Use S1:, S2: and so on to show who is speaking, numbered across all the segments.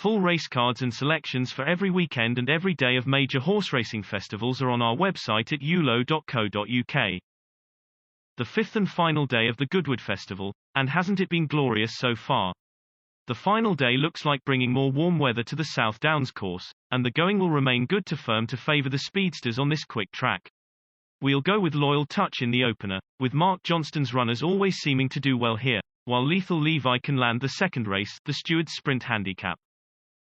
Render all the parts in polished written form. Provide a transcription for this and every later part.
S1: Full race cards and selections for every weekend and every day of major horse racing festivals are on our website at ulo.co.uk. The fifth and final day of the Goodwood Festival, and hasn't it been glorious so far? The final day looks like bringing more warm weather to the South Downs course, and the going will remain good to firm to favour the speedsters on this quick track. We'll go with Loyal Touch in the opener, with Mark Johnston's runners always seeming to do well here, while Lethal Levi can land the second race, the Stewards Sprint Handicap.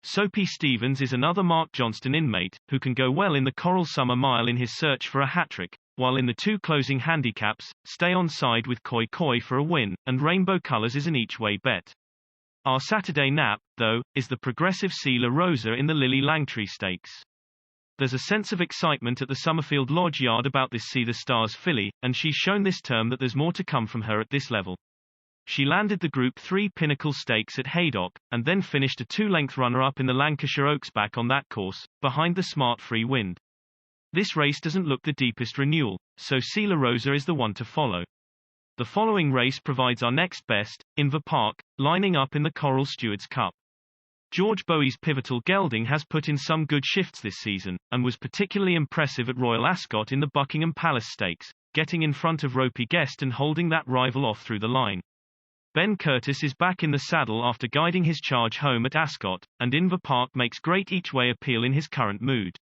S1: Soapy Stevens is another Mark Johnston inmate, who can go well in the Coral Summer Mile in his search for a hat-trick, while in the two closing handicaps, Stay On Side with Koi Koi for a win, and Rainbow Colours is an each-way bet. Our Saturday nap, though, is the progressive Sela Rosa in the Lily Langtree Stakes. There's a sense of excitement at the Summerfield Lodge yard about this See the Stars filly, and she's shown this term that there's more to come from her at this level. She landed the Group 3 Pinnacle Stakes at Haydock, and then finished a two-length runner-up in the Lancashire Oaks back on that course, behind the Smart Free Wind. This race doesn't look the deepest renewal, so Sela Rosa is the one to follow. The following race provides our next best, Inver Park, lining up in the Coral Stewards Cup. George Bowie's pivotal gelding has put in some good shifts this season, and was particularly impressive at Royal Ascot in the Buckingham Palace Stakes, getting in front of Ropey Guest and holding that rival off through the line. Ben Curtis is back in the saddle after guiding his charge home at Ascot, and Inver Park makes great each-way appeal in his current mood.